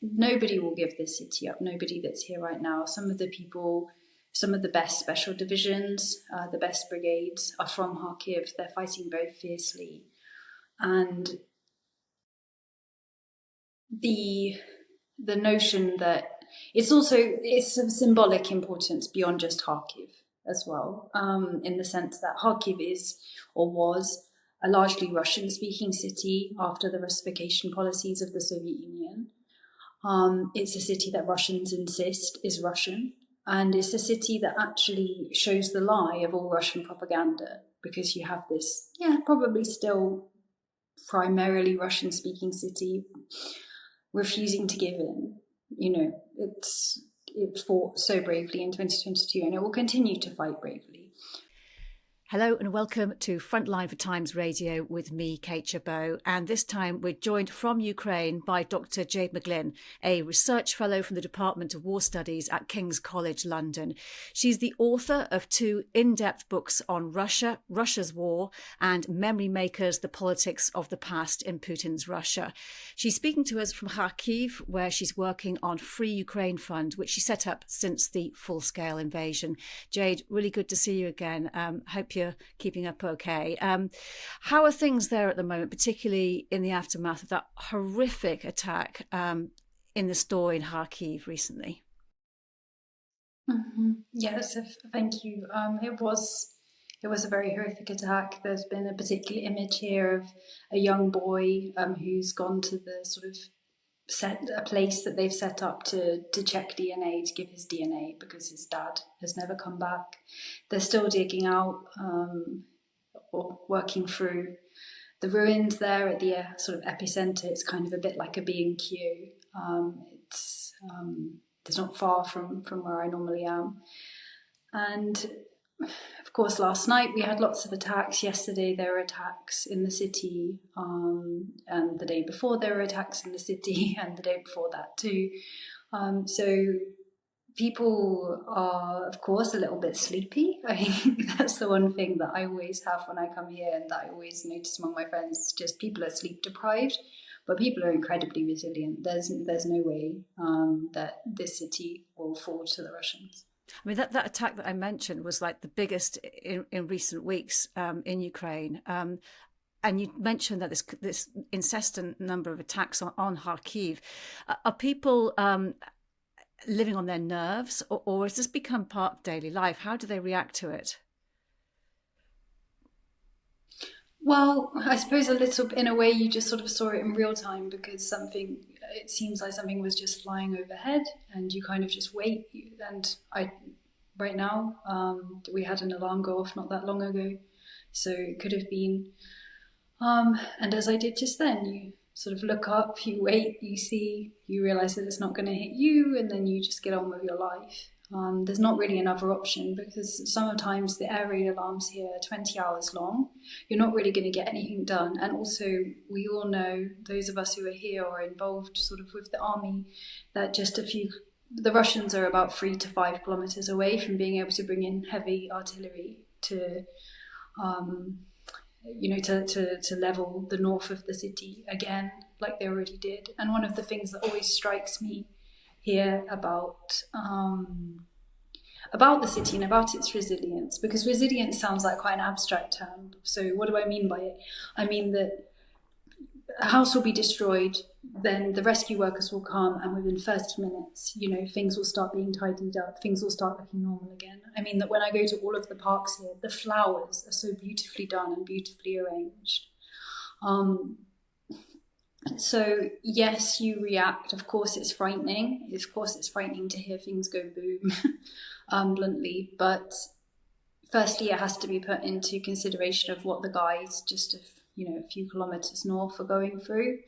nobody will give this city up. Nobody that's here right now. Some of the people, some of the best special divisions, the best brigades are from Kharkiv. They're fighting very fiercely. And the notion that it's of symbolic importance beyond just Kharkiv as well, in the sense that Kharkiv is or was a largely Russian-speaking city after the Russification policies of the Soviet Union. It's a city that Russians insist is Russian, and it's a city that actually shows the lie of all Russian propaganda, because you have this, probably still primarily Russian-speaking city refusing to give in. It fought so bravely in 2022, and it will continue to fight bravely. Hello and welcome to Frontline for Times Radio with me, Kate Gerbeau. And this time we're joined from Ukraine by Dr. Jade McGlynn, a research fellow from the Department of War Studies at King's College London. She's the author of 2 in-depth books on Russia, Russia's war, and Memory Makers, the Politics of the Past in Putin's Russia. She's speaking to us from Kharkiv, where she's working on Free Ukraine Fund, which she set up since the full-scale invasion. Jade, really good to see you again. Hope you're keeping up okay. How are things there at the moment, particularly in the aftermath of that horrific attack in the store in Kharkiv recently? Mm-hmm. Yes, thank you. It was a very horrific attack. There's been a particular image here of a young boy who's gone to the sort of a place that they've set up to check DNA, to give his DNA, because his dad has never come back. They're still digging out or working through the ruins there at the sort of epicenter. It's kind of a bit like a B&Q. It's not far from where I normally am. And of course, last night we had lots of attacks. Yesterday there were attacks in the city, and the day before there were attacks in the city, and the day before that too. So people are, of course, a little bit sleepy. I think that's the one thing that I always have when I come here, and that I always notice among my friends. It's just people are sleep deprived, but people are incredibly resilient. There's no way that this city will fall to the Russians. I mean, that attack that I mentioned was like the biggest in recent weeks in Ukraine. And you mentioned that this incessant number of attacks on Kharkiv. Are people living on their nerves, or has this become part of daily life? How do they react to it? Well, I suppose a little, in a way, you just sort of saw it in real time, because it seems like something was just flying overhead, and you kind of just wait. And right now, we had an alarm go off not that long ago, so it could have been. And as I did just then, you sort of look up, you wait, you see, you realize that it's not going to hit you, and then you just get on with your life. There's not really another option, because sometimes the air raid alarms here are 20 hours long. You're not really going to get anything done. And also, we all know, those of us who are here or involved sort of with the army, that the Russians are about 3 to 5 kilometers away from being able to bring in heavy artillery to level the north of the city again, like they already did. And one of the things that always strikes me here about the city and about its resilience, because resilience sounds like quite an abstract term. So what do I mean by it? I mean that a house will be destroyed, then the rescue workers will come, and within 30 minutes, things will start being tidied up, things will start looking normal again. I mean that when I go to all of the parks here, the flowers are so beautifully done and beautifully arranged. So yes, you react. Of course, it's frightening. Of course, it's frightening to hear things go boom, bluntly. But firstly, it has to be put into consideration of what the guys just a few kilometers north are going through,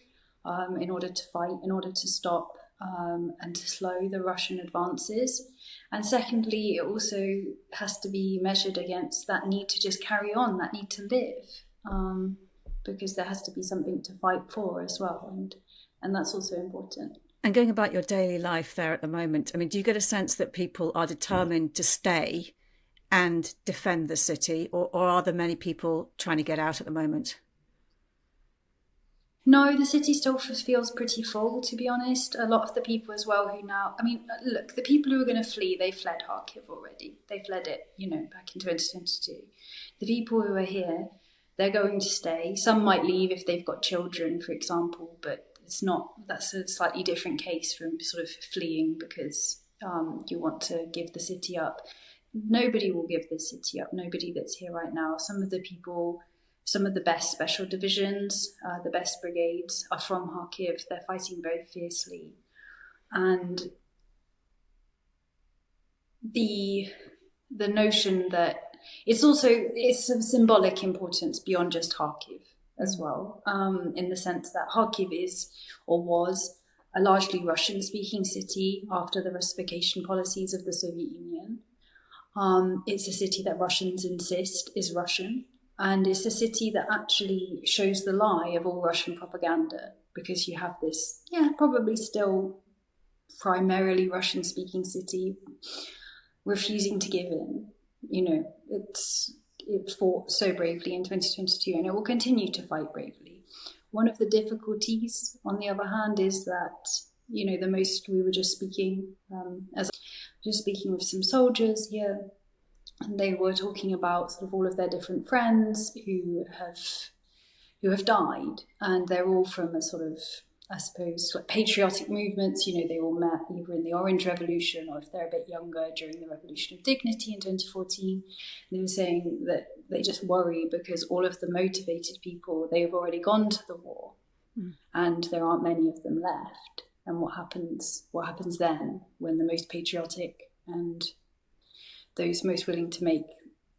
in order to fight, in order to stop and to slow the Russian advances. And secondly, it also has to be measured against that need to just carry on, that need to live. Because there has to be something to fight for as well, and that's also important. And going about your daily life there at the moment, I mean, do you get a sense that people are determined to stay and defend the city, or are there many people trying to get out at the moment? No, the city still feels pretty full, to be honest. A lot of the people as well who now, I mean, look, the people who are going to flee, they fled Kharkiv already. They fled it, back in 2022. The people who are here, they're going to stay. Some might leave if they've got children, for example, but that's a slightly different case from sort of fleeing because you want to give the city up. Nobody will give the city up, nobody that's here right now. Some of the best special divisions, the best brigades are from Kharkiv. They're fighting very fiercely. And the notion that it's of symbolic importance beyond just Kharkiv as well, in the sense that Kharkiv is or was a largely Russian-speaking city after the Russification policies of the Soviet Union. It's a city that Russians insist is Russian. And it's a city that actually shows the lie of all Russian propaganda, because you have this, probably still primarily Russian-speaking city refusing to give in. It fought so bravely in 2022, and it will continue to fight bravely. One of the difficulties, on the other hand, is that we were just speaking with some soldiers here. And they were talking about sort of all of their different friends who have died, and they're all from a sort of, I suppose, like patriotic movements. They all met either in the Orange Revolution or, if they're a bit younger, during the Revolution of Dignity in 2014. They were saying that they just worry because all of the motivated people, they've already gone to the war, and there aren't many of them left. And what happens then when the most patriotic and those most willing to make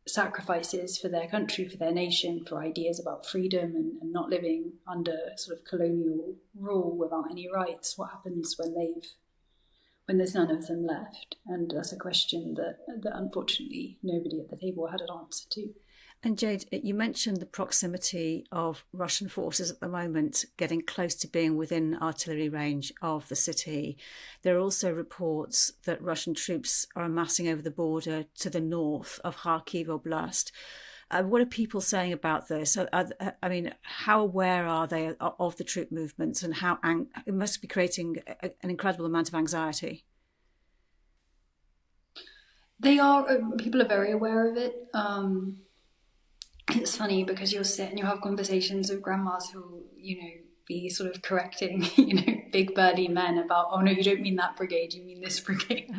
sacrifices for their country, for their nation, for ideas about freedom and not living under sort of colonial rule without any rights, what happens when there's none of them left? And that's a question that unfortunately nobody at the table had an answer to. And Jade, you mentioned the proximity of Russian forces at the moment getting close to being within artillery range of the city. There are also reports that Russian troops are amassing over the border to the north of Kharkiv Oblast. What are people saying about this? How aware are they of the troop movements, and how it must be creating an incredible amount of anxiety? People are very aware of it. It's funny because you'll sit and you'll have conversations with grandmas who, be sort of correcting, big burly men about, oh no, you don't mean that brigade, you mean this brigade.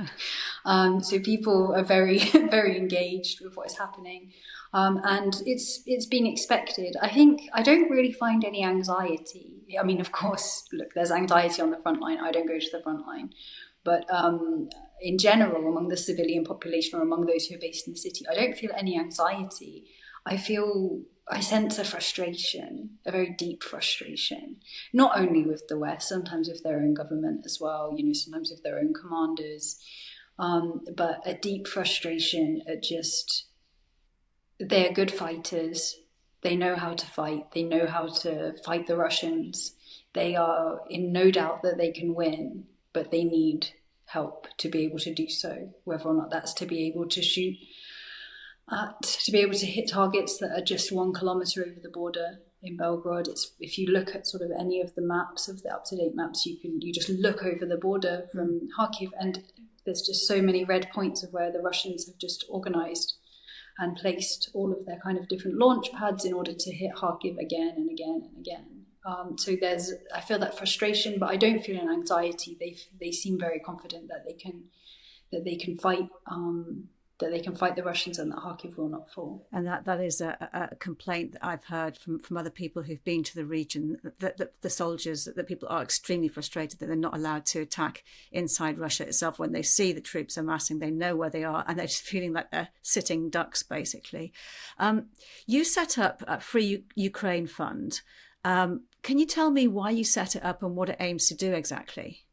So people are very, very engaged with what is happening. And it's been expected. I don't really find any anxiety. I mean, of course, look, there's anxiety on the front line. I don't go to the front line. But in general, among the civilian population or among those who are based in the city, I don't feel any anxiety. I sense a frustration, a very deep frustration, not only with the West, sometimes with their own government as well, sometimes with their own commanders, but a deep frustration at just, they're good fighters. They know how to fight. They know how to fight the Russians. They are in no doubt that they can win, but they need help to be able to do so, whether or not that's to be able to shoot to be able to hit targets that are just 1 kilometer over the border in Belgrade. If you look at sort of any of the maps, of the up-to-date maps, you just look over the border from Kharkiv, and there's just so many red points of where the Russians have just organized and placed all of their kind of different launch pads in order to hit Kharkiv again and again and again. So I feel that frustration, but I don't feel an anxiety. They seem very confident that they can fight. That they can fight the Russians and that Kharkiv will not fall. And that is a complaint that I've heard from other people who've been to the region, that the soldiers, that people are extremely frustrated that they're not allowed to attack inside Russia itself. When they see the troops amassing, they know where they are, and they're just feeling like they're sitting ducks, basically. You set up a Free Ukraine Fund. Can you tell me why you set it up and what it aims to do exactly?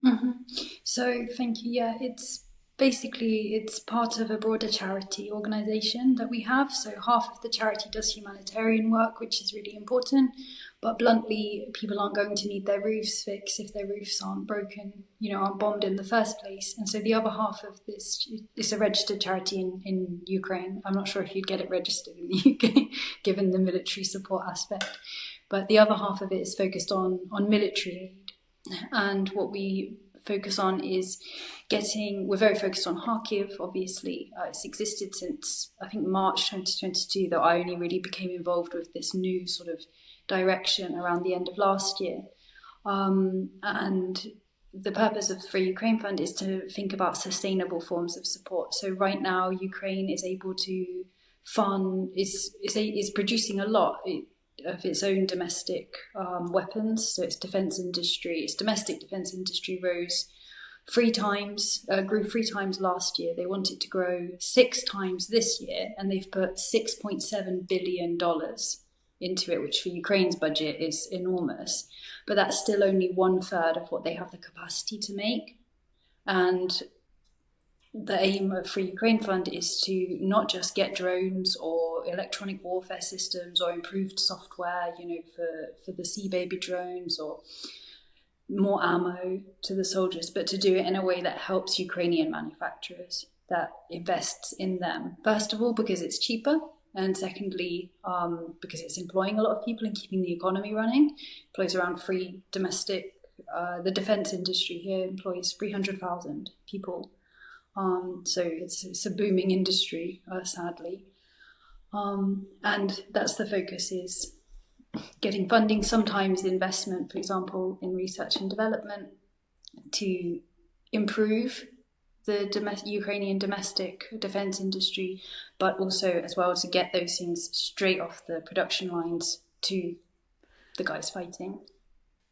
Mm-hmm. So thank you. Yeah, it's part of a broader charity organisation that we have. So half of the charity does humanitarian work, which is really important. But bluntly, people aren't going to need their roofs fixed if their roofs aren't broken, aren't bombed in the first place. And so the other half of this is a registered charity in Ukraine. I'm not sure if you'd get it registered in the UK, given the military support aspect. But the other half of it is focused on military aid. And what we focus on is we're very focused on Kharkiv, obviously. It's existed since, I think, March 2022, that I only really became involved with this new sort of direction around the end of last year. And the purpose of the Free Ukraine Fund is to think about sustainable forms of support. So right now, Ukraine is able to is producing a lot of its own domestic weapons. So its domestic defense industry grew 3 times last year. They want it to grow 6 times this year, and they've put $6.7 billion into it, which for Ukraine's budget is enormous. But that's still only 1/3 of what they have the capacity to make. And the aim of Free Ukraine Fund is to not just get drones or electronic warfare systems or improved software, for the Sea Baby drones or more ammo to the soldiers, but to do it in a way that helps Ukrainian manufacturers, that invests in them. First of all, because it's cheaper, and secondly, because it's employing a lot of people and keeping the economy running. Employs around the defense industry here employs 300,000 people. So it's a booming industry, sadly. And that's the focus, is getting funding, sometimes investment, for example, in research and development, to improve the Ukrainian domestic defense industry, but also as well to get those things straight off the production lines to the guys fighting.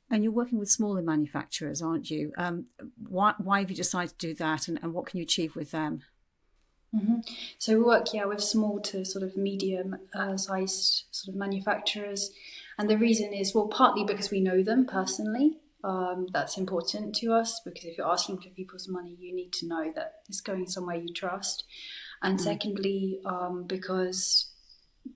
And you're working with smaller manufacturers, aren't you? Why have you decided to do that, and what can you achieve with them? Mm-hmm. So we work, with small to sort of medium sized sort of manufacturers. And the reason is, well, partly because we know them personally. That's important to us, because if you're asking for people's money, you need to know that it's going somewhere you trust. And secondly, because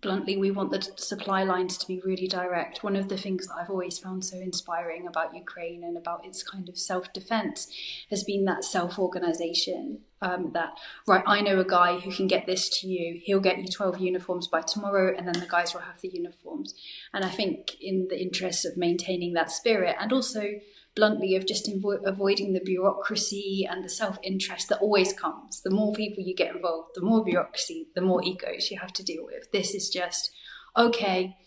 bluntly, we want the supply lines to be really direct. One of the things that I've always found so inspiring about Ukraine and about its kind of self-defense has been that self-organization. I know a guy who can get this to you. He'll get you 12 uniforms by tomorrow, and then the guys will have the uniforms. And I think in the interest of maintaining that spirit, and also bluntly of just avoiding the bureaucracy and the self-interest that always comes. The more people you get involved, the more bureaucracy, the more egos you have to deal with. This is just, okay,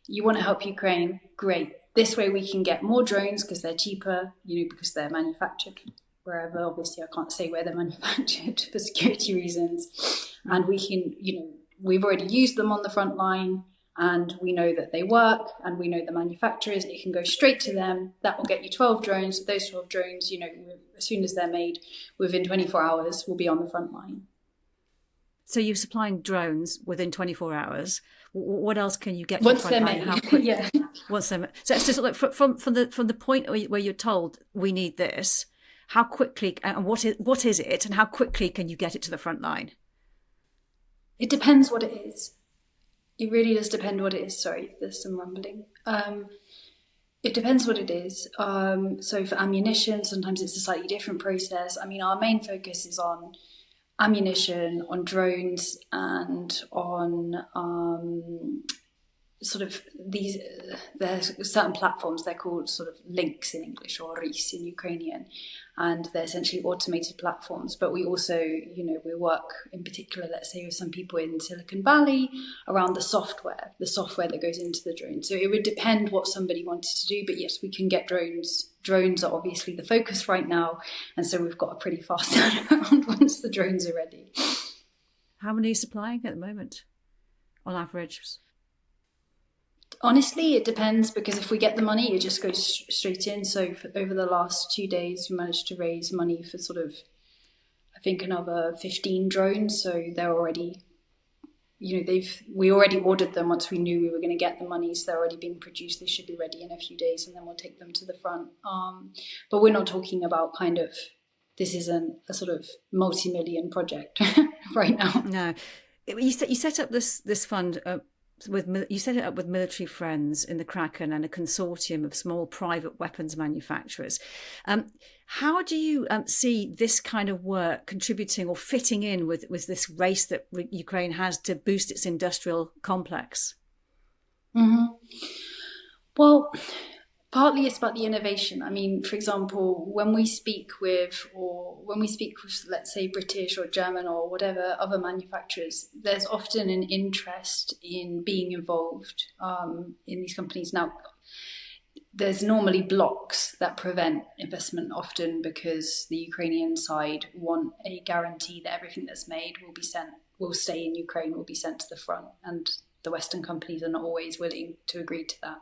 you want to help Ukraine, great. This way we can get more drones because they're cheaper, because they're manufactured wherever. Obviously, I can't say where they're manufactured for security reasons. And we can, we've already used them on the front line, and we know that they work, and we know the manufacturers. It can go straight to them. That will get you 12 drones. Those 12 drones, as soon as they're made, within 24 hours, will be on the front line. So you're supplying drones within 24 hours. What else can you get? Once they're made, yeah. Once they're made. So from the point where you're told we need this, how quickly, and what is it, and how quickly can you get it to the front line? It depends what it is. It really does depend what it is. Sorry, there's some rumbling. It depends what it is. So for ammunition, sometimes it's a slightly different process. I mean, our main focus is on ammunition, on drones, and on sort of these. There's certain platforms. They're called sort of links in English, or RIS in Ukrainian, and they're essentially automated platforms. But we also, we work in particular, let's say, with some people in Silicon Valley around the software that goes into the drone. So it would depend what somebody wanted to do. But yes, we can get drones. Drones are obviously the focus right now, and so we've got a pretty fast turnaround once the drones are ready. How many are you supplying at the moment, on average? Honestly, it depends, because if we get the money, it just goes straight in. So over the last 2 days, we managed to raise money for sort of, I think, another 15 drones. So they're already, we already ordered them once we knew we were going to get the money. So they're already being produced. They should be ready in a few days, and then we'll take them to the front. But we're not talking about this isn't a sort of multi-million project right now. No. You set up this fund you set it up with military friends in the Kraken and a consortium of small private weapons manufacturers. How do you see this kind of work contributing or fitting in with this race that Ukraine has to boost its industrial complex? Mm-hmm. Well, partly it's about the innovation. I mean, for example, when we speak with, let's say, British or German or whatever other manufacturers, there's often an interest in being involved in these companies. Now, there's normally blocks that prevent investment often because the Ukrainian side want a guarantee that everything that's made will stay in Ukraine, will be sent to the front, and the Western companies are not always willing to agree to that.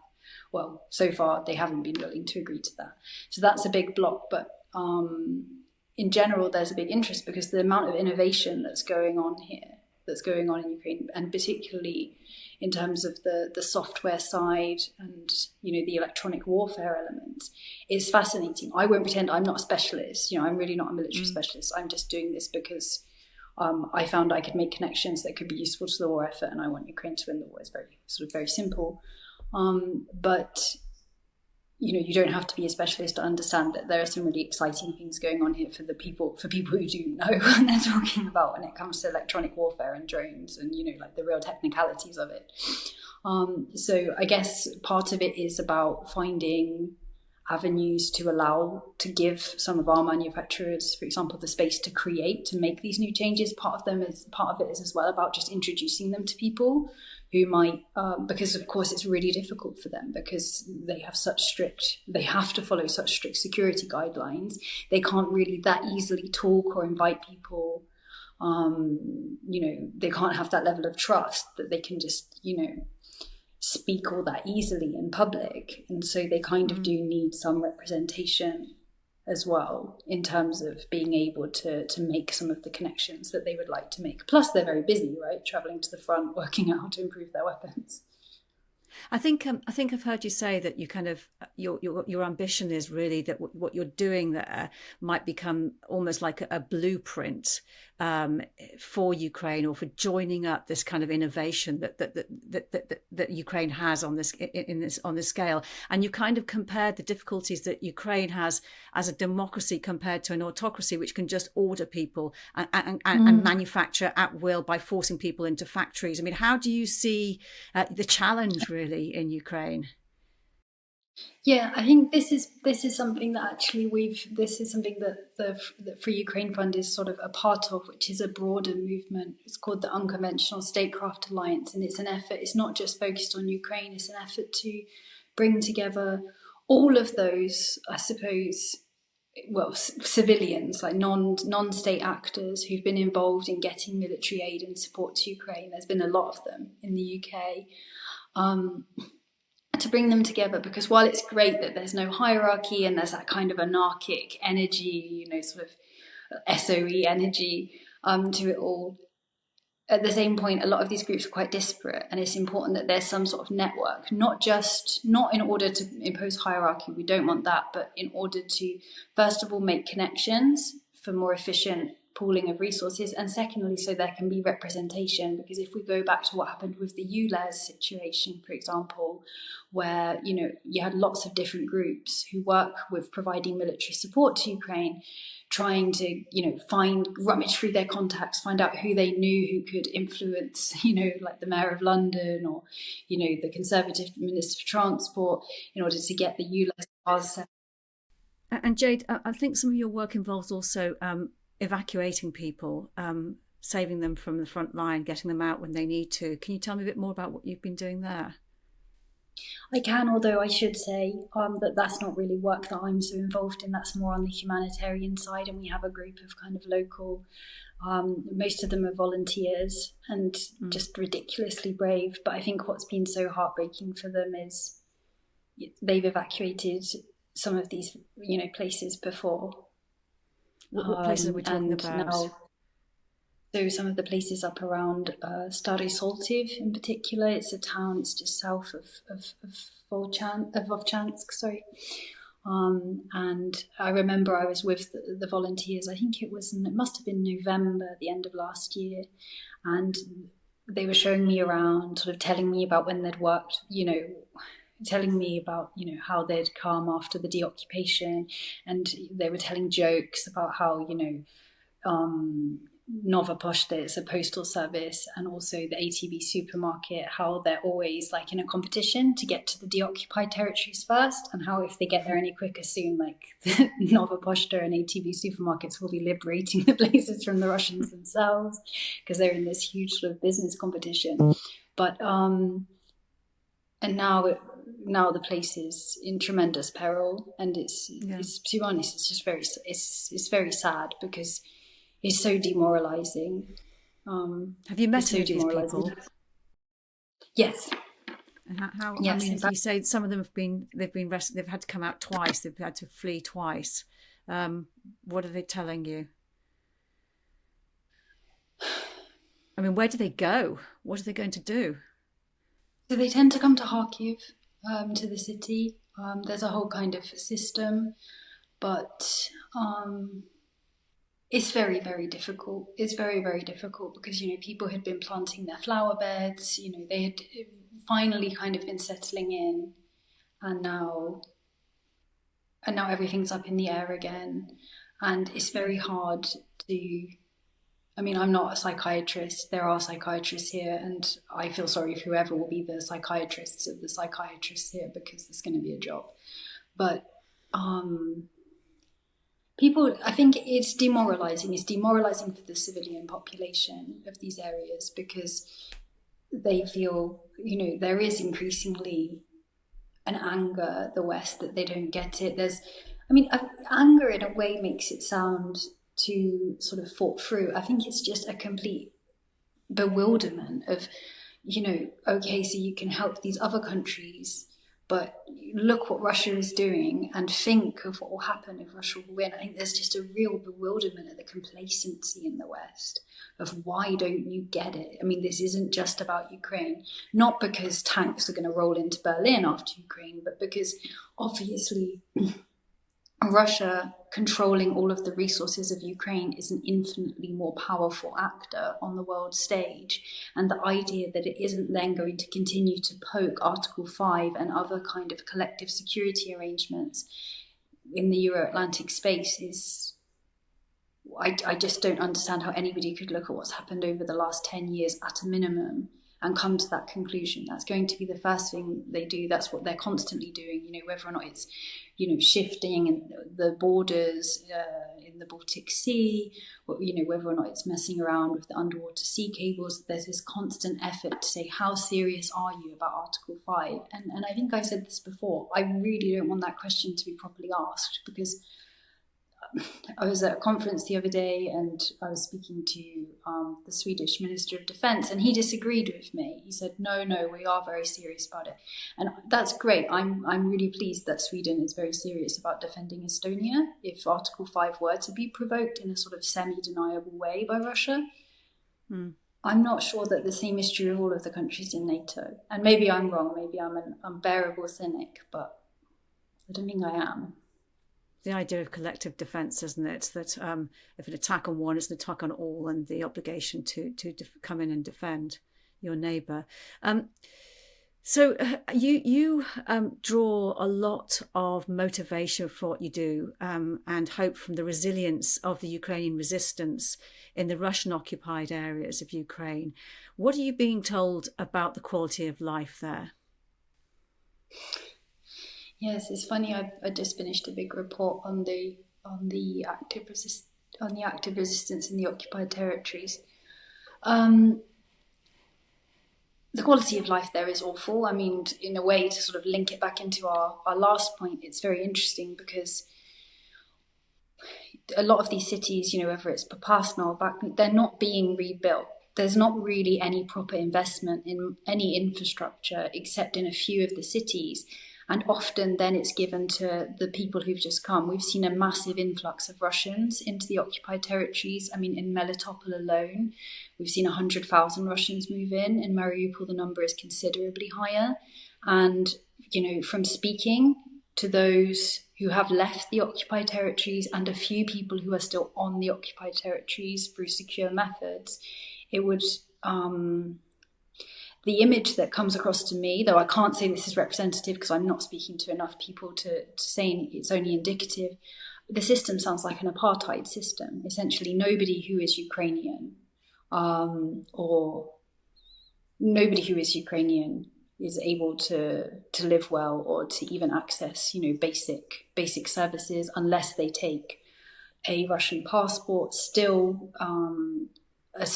Well, so far they haven't been willing to agree to that. So that's a big block. But in general, there's a big interest because the amount of innovation that's going on here, that's going on in Ukraine, and particularly in terms of the software side and the electronic warfare elements, is fascinating. I won't pretend I'm not a specialist. I'm really not a military specialist. I'm just doing this because I found I could make connections that could be useful to the war effort, and I want Ukraine to win the war. It's very simple. But you don't have to be a specialist to understand that there are some really exciting things going on here for people who do know what they're talking about when it comes to electronic warfare and drones and like the real technicalities of it. So I guess part of it is about finding avenues to give some of our manufacturers, for example, the space to make these new changes. Part of it is as well about just introducing them to people who might, because of course it's really difficult for them because they have to follow such strict security guidelines. They can't really that easily talk or invite people. They can't have that level of trust that they can just, speak all that easily in public. And so they kind of do need some representation as well in terms of being able to make some of the connections that they would like to make. Plus they're very busy, right? Traveling to the front, working out how to improve their weapons. I think I've heard you say that you kind of your ambition is really that what you're doing there might become almost like a blueprint for Ukraine, or for joining up this kind of innovation that Ukraine has on this scale. And you kind of compared the difficulties that Ukraine has as a democracy compared to an autocracy, which can just order people and manufacture at will by forcing people into factories. I mean, how do you see the challenge really in Ukraine? Yeah, I think this is something that actually this is something that the Free Ukraine Fund is sort of a part of, which is a broader movement. It's called the Unconventional Statecraft Alliance, and it's an effort. It's not just focused on Ukraine. It's an effort to bring together all of those, I suppose, well, civilians, like non-state actors who've been involved in getting military aid and support to Ukraine. There's been a lot of them in the UK. To bring them together, because while it's great that there's no hierarchy and there's that kind of anarchic energy, sort of SOE energy to it all, at the same point, a lot of these groups are quite disparate, and it's important that there's some sort of network, not in order to impose hierarchy, we don't want that, but in order to, first of all, make connections for more efficient pooling of resources, and secondly, so there can be representation. Because if we go back to what happened with the ULEZ situation, for example, where you had lots of different groups who work with providing military support to Ukraine, trying to rummage through their contacts, find out who they knew who could influence, like the Mayor of London or the Conservative Minister for Transport, in order to get the ULEZ cars set. And Jade, I think some of your work involves also evacuating people, saving them from the front line, getting them out when they need to. Can you tell me a bit more about what you've been doing there? I can, although I should say that's not really work that I'm so involved in. That's more on the humanitarian side, and we have a group of kind of local, most of them are volunteers and just ridiculously brave. But I think what's been so heartbreaking for them is they've evacuated some of these, places before. What places are we talking about? Now, so some of the places up around Stary Soltiv in particular, it's a town, it's just south of Vovchansk, sorry. And I remember I was with the volunteers, I think it must have been November, at the end of last year, and they were showing me around, sort of telling me about when they'd worked, telling me about how they'd come after the deoccupation, and they were telling jokes about how Nova Poshta, it's a postal service, and also the ATB supermarket, how they're always like in a competition to get to the deoccupied territories first, and how if they get there any quicker soon, like Nova Poshta and ATB supermarkets will be liberating the places from the Russians themselves, because they're in this huge sort of business competition. But and now the place is in tremendous peril, and it's to be honest, it's just it's very sad because it's so demoralizing. Have you met any of these people? Yes. And how yes, I mean, you say some of them they've been arrested, they've had to come out twice, they've had to flee twice. What are they telling you? I mean, where do they go? What are they going to do? So they tend to come to Kharkiv, to the city. There's a whole kind of system, but it's very, very difficult. It's very, very difficult because, people had been planting their flower beds, they had finally kind of been settling in, and now everything's up in the air again. And it's very hard to, I'm not a psychiatrist. There are psychiatrists here, and I feel sorry for whoever will be the psychiatrists of the psychiatrists here, because there's going to be a job. But people, I think it's demoralizing. It's demoralizing for the civilian population of these areas, because they feel, there is increasingly an anger at the West that they don't get it. Anger in a way makes it sound too sort of thought through. I think it's just a complete bewilderment of, okay, so you can help these other countries, but look what Russia is doing, and think of what will happen if Russia will win. I think there's just a real bewilderment at the complacency in the West of, why don't you get it? This isn't just about Ukraine, not because tanks are going to roll into Berlin after Ukraine, but because obviously Russia controlling all of the resources of Ukraine is an infinitely more powerful actor on the world stage. And the idea that it isn't then going to continue to poke Article 5 and other kind of collective security arrangements in the Euro-Atlantic space is... I just don't understand how anybody could look at what's happened over the last 10 years at a minimum and come to that conclusion. That's going to be the first thing they do. That's what they're constantly doing, whether or not it's, shifting the borders in the Baltic Sea, or, whether or not it's messing around with the underwater sea cables. There's this constant effort to say, how serious are you about Article 5? And I think I've said this before, I really don't want that question to be properly asked, because I was at a conference the other day, and I was speaking to the Swedish Minister of Defence, and he disagreed with me. He said, no, we are very serious about it. And that's great. I'm really pleased that Sweden is very serious about defending Estonia if Article 5 were to be provoked in a sort of semi-deniable way by Russia. I'm not sure that the same is true of all of the countries in NATO. And maybe I'm wrong. Maybe I'm an unbearable cynic, but I don't think I am. The idea of collective defence, isn't it? That if an attack on one, it's an attack on all, and the obligation to come in and defend your neighbour. So you draw a lot of motivation for what you do, and hope from the resilience of the Ukrainian resistance in the Russian-occupied areas of Ukraine. What are you being told about the quality of life there? Yes, it's funny. I just finished a big report on the active resistance in the occupied territories. The quality of life there is awful. In a way, to sort of link it back into our last point, it's very interesting because a lot of these cities, whether it's Popasna or Bakhmut, they're not being rebuilt. There's not really any proper investment in any infrastructure except in a few of the cities. And often then it's given to the people who've just come. We've seen a massive influx of Russians into the occupied territories. In Melitopol alone, we've seen 100,000 Russians move in. In Mariupol, the number is considerably higher. And, from speaking to those who have left the occupied territories and a few people who are still on the occupied territories through secure methods, it would... the image that comes across to me, though I can't say this is representative because I'm not speaking to enough people to say it's only indicative, the system sounds like an apartheid system. Essentially, nobody who is Ukrainian or nobody who is Ukrainian is able to live well or to even access, basic services unless they take a Russian passport. Still, a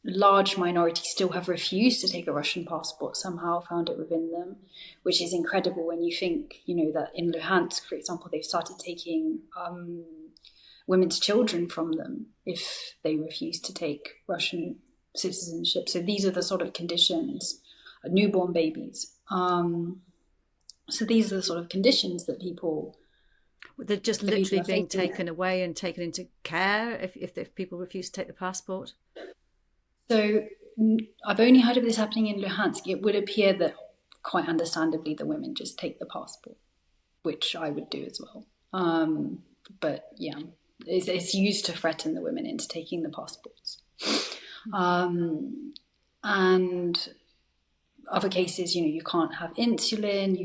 large minority still have refused to take a Russian passport, somehow found it within them, which is incredible when you think, that in Luhansk, for example, they've started taking women's children from them if they refuse to take Russian citizenship. So these are the sort of conditions, newborn babies. So these are the sort of conditions that people... They're just literally being taken away and taken into care if people refuse to take the passport? So I've only heard of this happening in Luhansk. It would appear that, quite understandably, the women just take the passport, which I would do as well. But yeah, it's used to threaten the women into taking the passports. And other cases, you can't have insulin,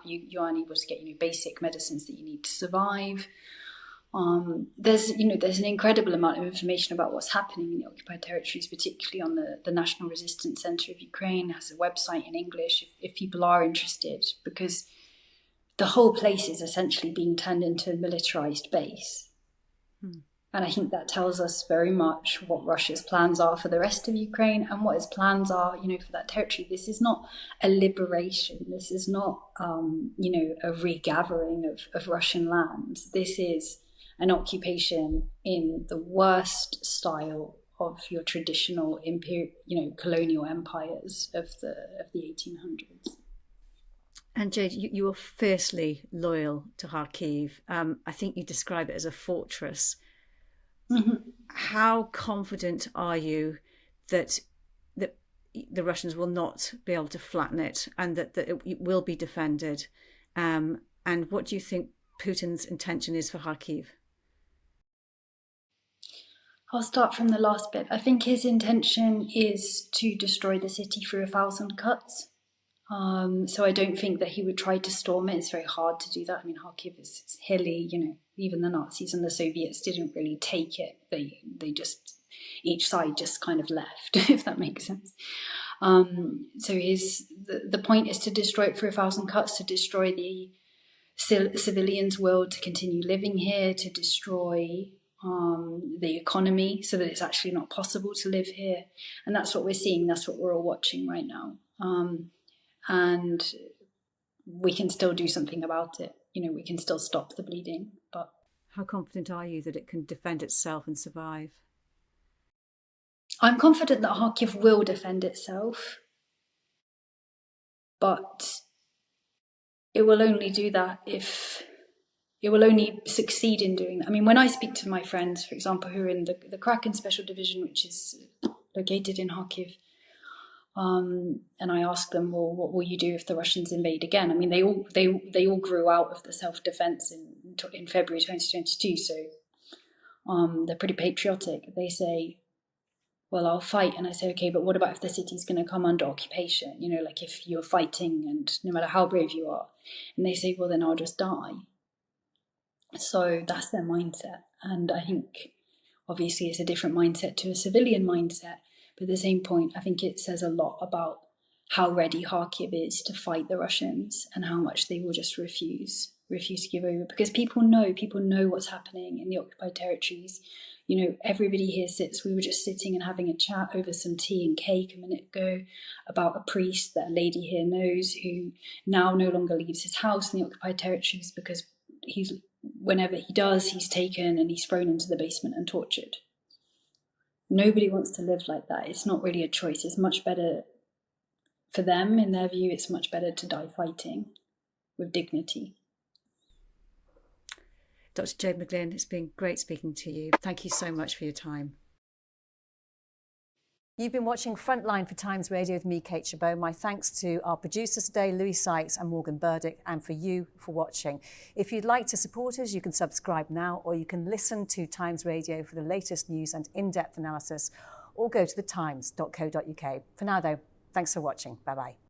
you're unable to get, basic medicines that you need to survive. There's an incredible amount of information about what's happening in the occupied territories, particularly on the National Resistance Center of Ukraine. It has a website in English if people are interested, because the whole place is essentially being turned into a militarized base. And I think that tells us very much what Russia's plans are for the rest of Ukraine and what its plans are, for that territory. This is not a liberation. This is not, a regathering of Russian lands. This is an occupation in the worst style of your traditional colonial empires of the 1800s. And Jade, you were fiercely loyal to Kharkiv. I think you describe it as a fortress. Mm-hmm. How confident are you that the Russians will not be able to flatten it and that it will be defended? And what do you think Putin's intention is for Kharkiv? I'll start from the last bit. I think his intention is to destroy the city through 1,000 cuts. So I don't think that he would try to storm it. It's very hard to do that. I mean, Kharkiv is hilly, even the Nazis and the Soviets didn't really take it. They just, each side just kind of left, if that makes sense. So the point is to destroy it through 1,000 cuts, to destroy the civilians' will to continue living here, to destroy the economy so that it's actually not possible to live here. And that's what we're seeing. That's what we're all watching right now. And we can still do something about it. We can still stop the bleeding. But how confident are you that it can defend itself and survive? I'm confident that Kharkiv will defend itself, but it will only do that if it will only succeed in doing that. I mean, when I speak to my friends, for example, who are in the Kraken Special Division, which is located in Kharkiv, and I ask them, well, what will you do if the Russians invade again? I mean, they all grew out of the self-defense in February 2022, so they're pretty patriotic. They say, well, I'll fight. And I say, okay, but what about if the city's going to come under occupation? Like if you're fighting and no matter how brave you are. And they say, well, then I'll just die. So that's their mindset. And I think, obviously, it's a different mindset to a civilian mindset. But at the same point, I think it says a lot about how ready Kharkiv is to fight the Russians and how much they will just refuse to give over. Because people know what's happening in the occupied territories. Everybody here we were just sitting and having a chat over some tea and cake a minute ago about a priest that a lady here knows who now no longer leaves his house in the occupied territories because whenever he does, he's taken and he's thrown into the basement and tortured. Nobody wants to live like that. It's not really a choice. It's much better for them, in their view, it's much better to die fighting with dignity. Dr. Jade McGlynn, it's been great speaking to you. Thank you so much for your time. You've been watching Frontline for Times Radio with me, Kate Gerbeau. My thanks to our producers today, Louis Sykes and Morgan Burdick, and for you for watching. If you'd like to support us, you can subscribe now, or you can listen to Times Radio for the latest news and in-depth analysis, or go to thetimes.co.uk. For now, though, thanks for watching. Bye-bye.